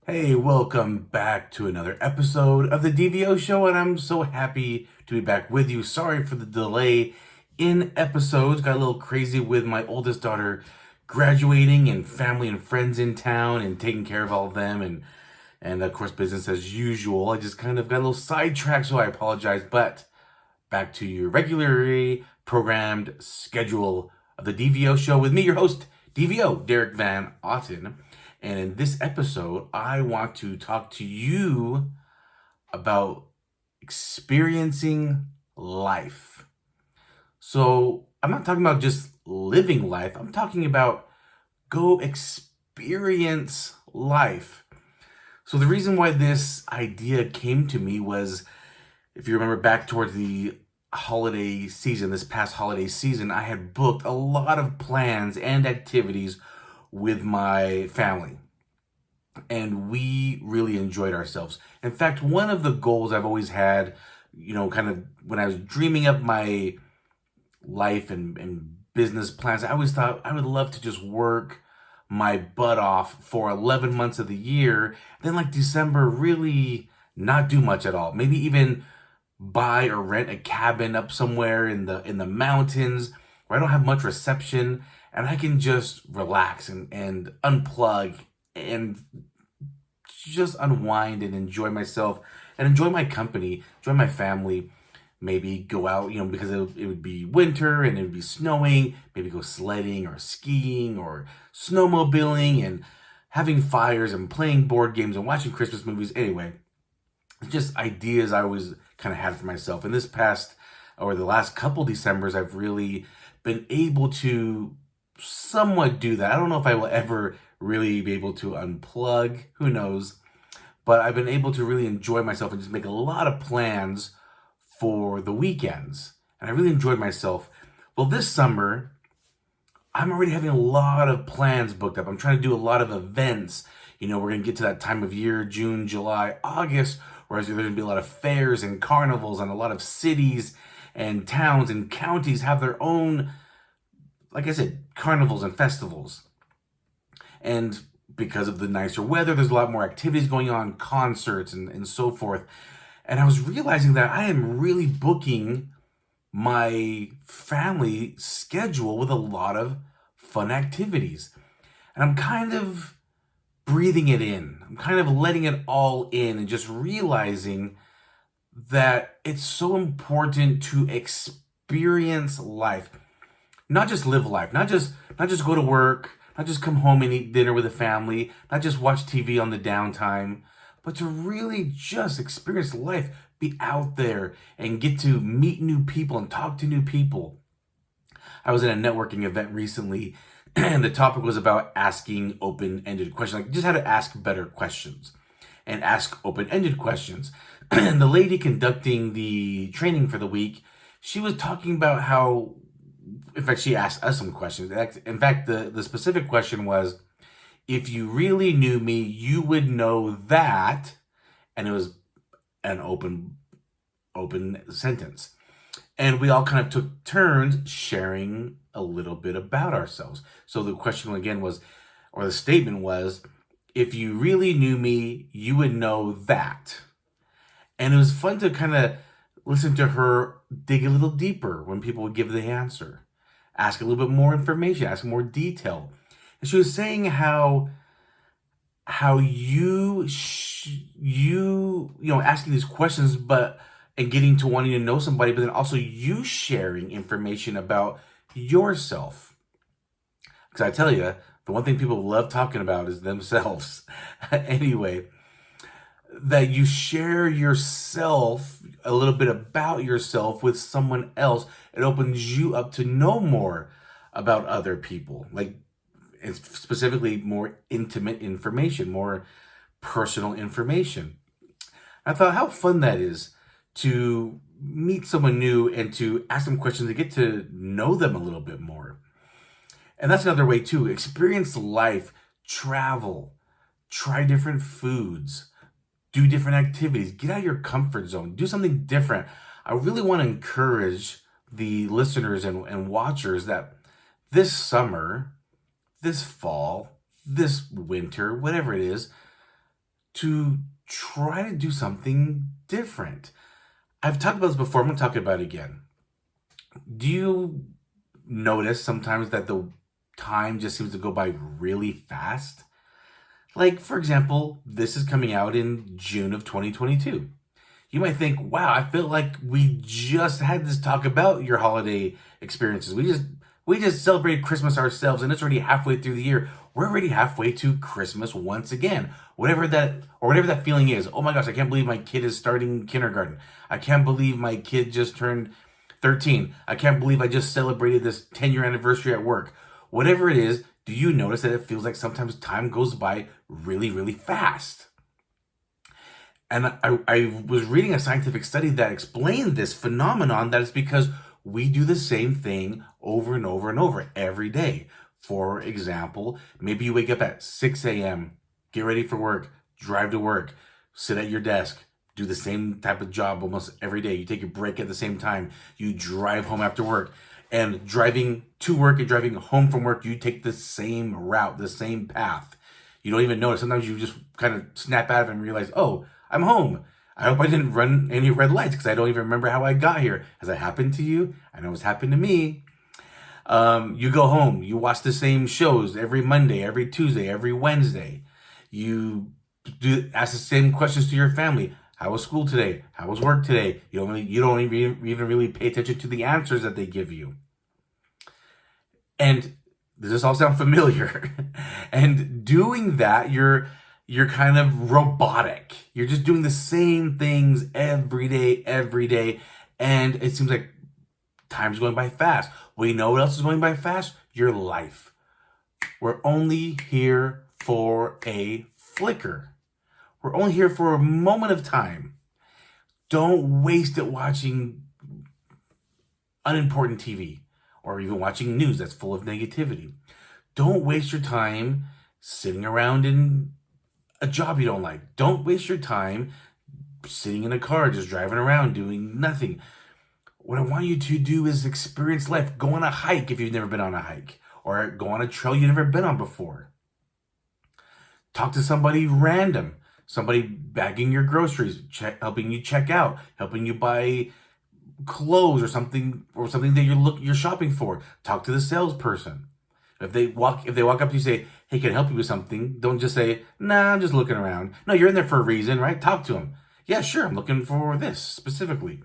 Hey, welcome back to another episode of the DVO show, and I'm so happy to be back with you. Sorry for the delay in episodes. Got a little crazy with my oldest daughter graduating and family and friends in town and taking care of all of them and of course business as usual. I just kind of got a little sidetracked, so I apologize, but back to your regularly programmed schedule of the DVO show with me, your host, DVO, Derek Van Otten. And in this episode, I want to talk to you about experiencing life. So I'm not talking about just living life, I'm talking about go experience life. So the reason why this idea came to me was, if you remember back towards the holiday season, this past holiday season, I had booked a lot of plans and activities with my family. And we really enjoyed ourselves. In fact, one of the goals I've always had, kind of when I was dreaming up my life and business plans, I always thought I would love to just work my butt off for 11 months of the year. Then, like December, really not do much at all. Maybe even buy or rent a cabin up somewhere in the mountains where I don't have much reception and I can just relax and unplug and just unwind and enjoy myself and enjoy my company, enjoy my family. Maybe go out, because it would be winter and it would be snowing. Maybe go sledding or skiing or snowmobiling and having fires and playing board games and watching Christmas movies. Anyway, just ideas I always kind of had for myself. In this past or the last couple Decembers, I've really been able to somewhat do that. I don't know if I will ever really be able to unplug. Who knows? But I've been able to really enjoy myself and just make a lot of plans for the weekends. And I really enjoyed myself. Well, this summer, I'm already having a lot of plans booked up. I'm trying to do a lot of events. We're going to get to that time of year, June, July, August, where there's going to be a lot of fairs and carnivals, and a lot of cities and towns and counties have their own, like I said, carnivals and festivals. And because of the nicer weather, there's a lot more activities going on, concerts and so forth. And I was realizing that I am really booking my family schedule with a lot of fun activities. And I'm kind of breathing it in. I'm kind of letting it all in and just realizing that it's so important to experience life. Not just live life, not just go to work, not just come home and eat dinner with the family, not just watch TV on the downtime, but to really just experience life, be out there and get to meet new people and talk to new people. I was in a networking event recently and the topic was about asking open-ended questions, like just how to ask better questions and ask open-ended questions. And the lady conducting the training for the week, she was talking about how, in fact, she asked us some questions. In fact, the specific question was, if you really knew me, you would know that, and it was an open sentence. And we all kind of took turns sharing a little bit about ourselves. So the question again was, or the statement was, if you really knew me, you would know that. And it was fun to kind of listen to her dig a little deeper when people would give the answer, ask a little bit more information, ask more detail. And she was saying how asking these questions, and getting to wanting to know somebody, but then also you sharing information about yourself. Because I tell you, the one thing people love talking about is themselves. Anyway, that you share yourself, a little bit about yourself with someone else, it opens you up to know more about other people. Like, it's specifically more intimate information, more personal information. I thought how fun that is to meet someone new and to ask them questions to get to know them a little bit more. And that's another way too. Experience life, travel, try different foods, do different activities, get out of your comfort zone, do something different. I really want to encourage the listeners and watchers that this summer, this fall, this winter, whatever it is, to try to do something different. I've talked about this before. I'm going to talk about it again. Do you notice sometimes that the time just seems to go by really fast? Like, for example, this is coming out in June of 2022. You might think, wow, I feel like we just had this talk about your holiday experiences. We just celebrated Christmas ourselves, and it's already halfway through the year. We're already halfway to Christmas once again. Whatever that feeling is. Oh my gosh, I can't believe my kid is starting kindergarten. I can't believe my kid just turned 13. I can't believe I just celebrated this 10-year anniversary at work. Whatever it is, do you notice that it feels like sometimes time goes by really, really fast? And I was reading a scientific study that explained this phenomenon, that it's because we do the same thing over and over and over every day. For example, maybe you wake up at 6 a.m., get ready for work, drive to work, sit at your desk, do the same type of job almost every day. You take a break at the same time. You drive home after work. And driving to work and driving home from work, you take the same route, the same path. You don't even notice. Sometimes you just kind of snap out of it and realize, oh, I'm home. I hope I didn't run any red lights because I don't even remember how I got here. Has that happened to you? I know it's happened to me. You go home. You watch the same shows every Monday, every Tuesday, every Wednesday. You ask the same questions to your family. How was school today? How was work today? You don't even really pay attention to the answers that they give you. And does this all sound familiar? And doing that, you're kind of robotic. You're just doing the same things every day, and it seems like time's going by fast. Well, you know what else is going by fast? Your life. We're only here for a flicker. We're only here for a moment of time. Don't waste it watching unimportant TV or even watching news that's full of negativity. Don't waste your time sitting around in a job you don't like. Don't waste your time sitting in a car, just driving around, doing nothing. What I want you to do is experience life. Go on a hike if you've never been on a hike, or go on a trail you've never been on before. Talk to somebody random, somebody bagging your groceries, helping you check out, helping you buy clothes or something that you're shopping for. Talk to the salesperson. If they walk up to you and say, hey, can I help you with something? Don't just say, nah, I'm just looking around. No, you're in there for a reason, right? Talk to them. Yeah, sure, I'm looking for this specifically.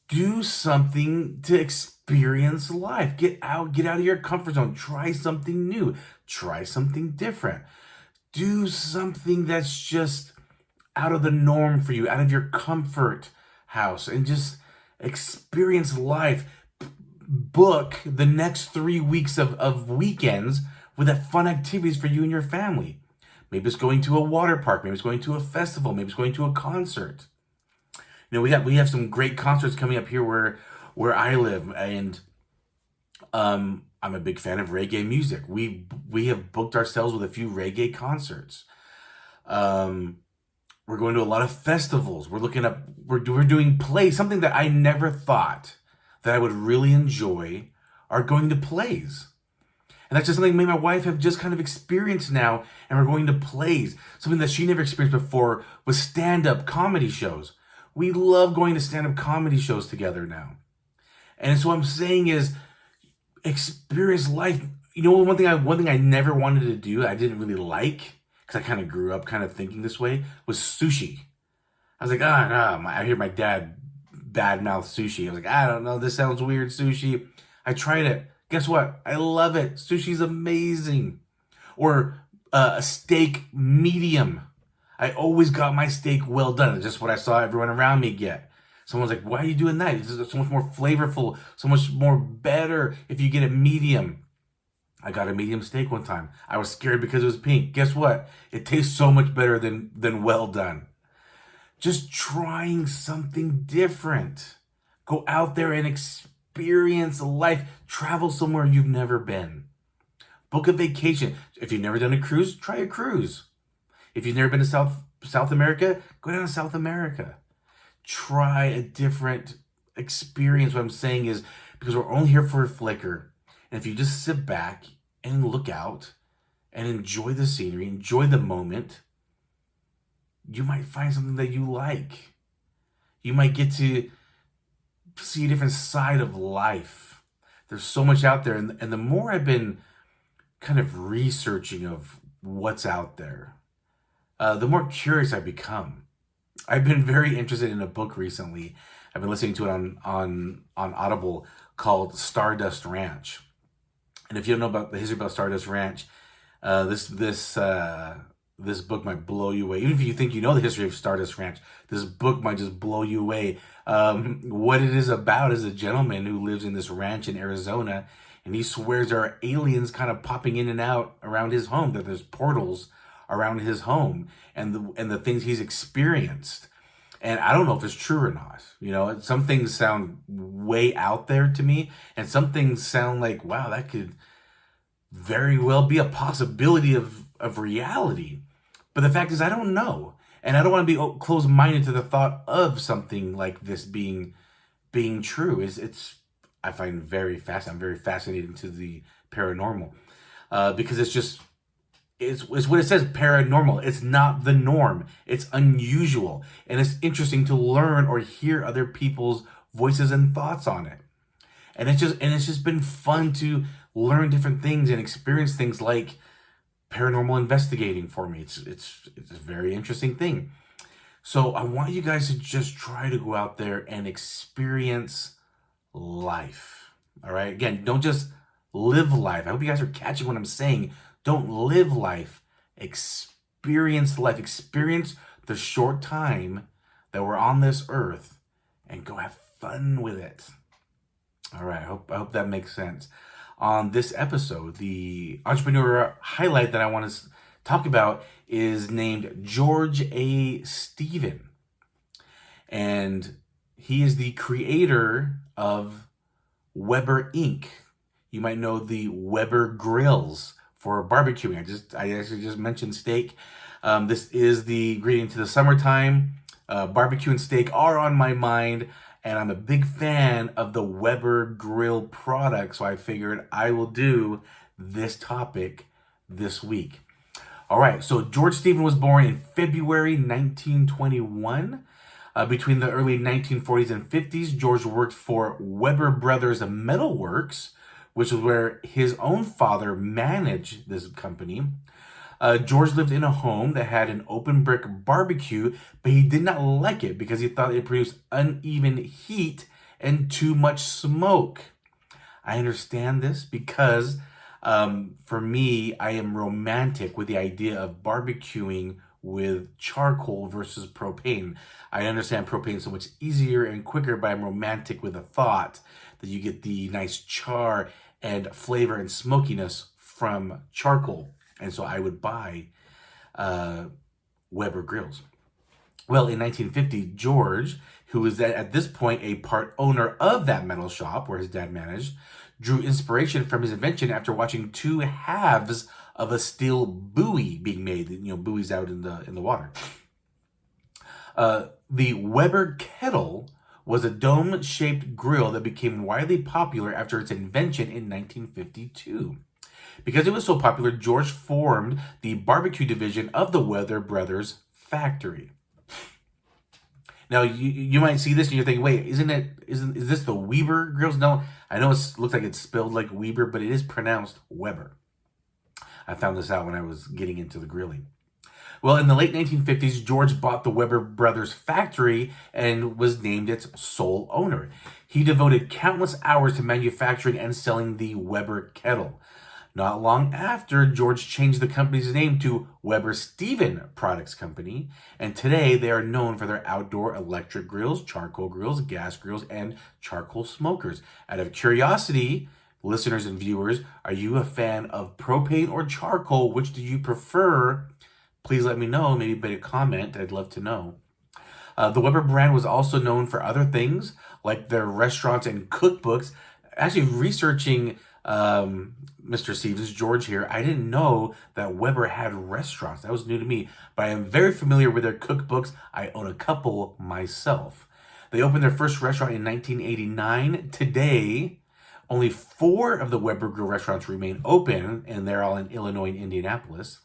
Do something to experience life. Get out of your comfort zone. Try something new. Try something different. Do something that's just out of the norm for you, out of your comfort house, and just experience life. Book the next 3 weeks of weekends with that fun activities for you and your family. Maybe it's going to a water park. Maybe it's going to a festival. Maybe it's going to a concert. You know, we have some great concerts coming up here where I live, and I'm a big fan of reggae music. We have booked ourselves with a few reggae concerts. We're going to a lot of festivals. We're doing plays. Something that I never thought that I would really enjoy are going to plays. And that's just something me and my wife have just kind of experienced now, and we're going to plays. Something that she never experienced before was stand-up comedy shows. We love going to stand-up comedy shows together now. And so what I'm saying is, experience life. You know, one thing I never wanted to do, I didn't really like, because I kind of grew up kind of thinking this way, was sushi. I was like, I hear my dad badmouth sushi. I was like, I don't know, this sounds weird, sushi. I tried it. Guess what? I love it. Sushi's amazing. Or a steak medium. I always got my steak well done. It's just what I saw everyone around me get. Someone's like, why are you doing that? It's so much more flavorful, so much more better if you get it medium. I got a medium steak one time. I was scared because it was pink. Guess what? It tastes so much better than well done. Just trying something different. Go out there and experience life. Travel somewhere you've never been. Book a vacation. If you've never done a cruise, try a cruise. If you've never been to South America, go down to South America. Try a different experience. What I'm saying is, because we're only here for a flicker. And if you just sit back and look out and enjoy the scenery, enjoy the moment, you might find something that you like. You might get to see a different side of life. There's so much out there. And the more I've been kind of researching of what's out there, the more curious I become. I've been very interested in a book recently. I've been listening to it on Audible called Stardust Ranch. And if you don't know about the history about Stardust Ranch, this book might blow you away. Even if you think you know the history of Stardust Ranch, this book might just blow you away. What it is about is a gentleman who lives in this ranch in Arizona, and he swears there are aliens kind of popping in and out around his home, that there's portals around his home and the things he's experienced. And I don't know if it's true or not. You know, some things sound way out there to me, and some things sound like, wow, that could very well be a possibility of reality. But the fact is, I don't know. And I don't want to be closed-minded to the thought of something like this being true. I find very fascinating. I'm very fascinated into the paranormal because it's what it says, paranormal. It's not the norm. It's unusual. And it's interesting to learn or hear other people's voices and thoughts on it. And it's just been fun to learn different things and experience things like paranormal investigating for me. It's a very interesting thing. So I want you guys to just try to go out there and experience life. All right? Again, don't just live life. I hope you guys are catching what I'm saying. Don't live life. Experience life. Experience the short time that we're on this earth and go have fun with it. All right. I hope that makes sense. On this episode, the entrepreneur highlight that I want to talk about is named George A. Stephen. And he is the creator of Weber Inc. You might know the Weber grills for barbecuing. I actually just mentioned steak. This is the greeting to the summertime. Barbecue and steak are on my mind, and I'm a big fan of the Weber grill product, so I figured I will do this topic this week. All right, so George Stephen was born in February 1921. Between the early 1940s and 50s, George worked for Weber Brothers Metalworks, which is where his own father managed this company. George lived in a home that had an open brick barbecue, but he did not like it because he thought it produced uneven heat and too much smoke. I understand this because for me, I am romantic with the idea of barbecuing with charcoal versus propane. I understand propane is so much easier and quicker, but I'm romantic with the thought that you get the nice char and flavor and smokiness from charcoal. And so I would buy Weber grills. Well, in 1950, George, who was at this point a part owner of that metal shop where his dad managed, drew inspiration from his invention after watching two halves of a steel buoy being made, buoys out in the water. The Weber kettle was a dome-shaped grill that became widely popular after its invention in 1952. Because it was so popular, George formed the barbecue division of the Weber Brothers factory. Now, you might see this and you're thinking, wait, is this the Weber grills? No, I know it looks like it's spelled like Weber, but it is pronounced Weber. I found this out when I was getting into the grilling. Well, in the late 1950s, George bought the Weber Brothers factory and was named its sole owner. He devoted countless hours to manufacturing and selling the Weber kettle. Not long after, George changed the company's name to Weber Stephen Products Company, and today they are known for their outdoor electric grills, charcoal grills, gas grills, and charcoal smokers. Out of curiosity, listeners and viewers, are you a fan of propane or charcoal? Which do you prefer? Please let me know, maybe by a comment. I'd love to know. The Weber brand was also known for other things, like their restaurants and cookbooks. Actually, researching Mr. Stevens, George here, I didn't know that Weber had restaurants. That was new to me, but I am very familiar with their cookbooks. I own a couple myself. They opened their first restaurant in 1989. Today, only 4 of the Weber Grill restaurants remain open, and they're all in Illinois and Indianapolis.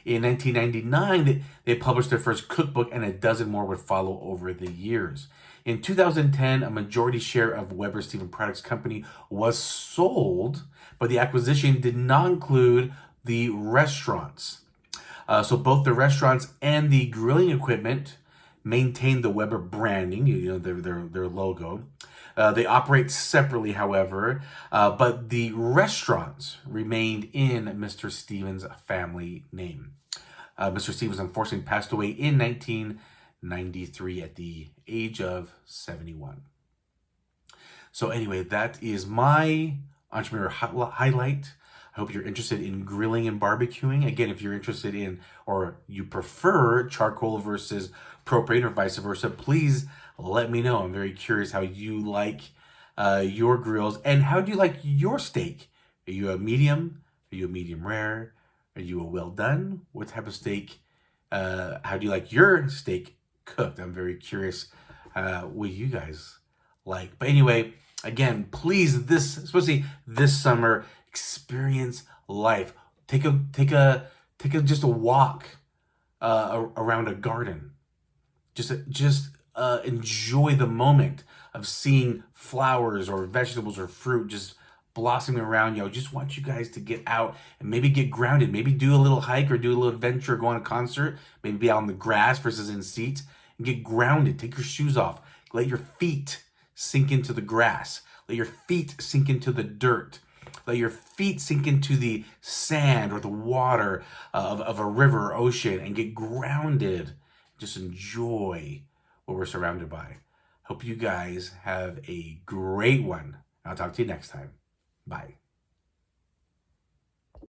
In 1999, they published their first cookbook, and a dozen more would follow over the years. In 2010, a majority share of Weber Stephen Products Company was sold, but the acquisition did not include the restaurants. So both the restaurants and the grilling equipment maintain the Weber branding, their logo. They operate separately, however, but the restaurants remained in Mr. Stevens' family name. Mr. Stevens unfortunately passed away in 1993 at the age of 71. So anyway, that is my entrepreneur highlight. I hope you're interested in grilling and barbecuing. Again, if you're interested in, or you prefer charcoal versus propane or vice versa, please let me know. I'm very curious how you like your grills, and how do you like your steak? Are you a medium? Are you a medium rare? Are you a well done? What type of steak? How do you like your steak cooked? I'm very curious what you guys like. But anyway, again, please, especially this summer, experience life. Take just a walk around a garden. Just enjoy the moment of seeing flowers or vegetables or fruit just blossoming around you. I just want you guys to get out and maybe get grounded. Maybe do a little hike or do a little adventure, go on a concert. Maybe be out on the grass versus in seats, and get grounded. Take your shoes off. Let your feet sink into the grass. Let your feet sink into the dirt. Let your feet sink into the sand or the water of a river or ocean, and get grounded. Just enjoy what we're surrounded by. Hope you guys have a great one. I'll talk to you next time. Bye.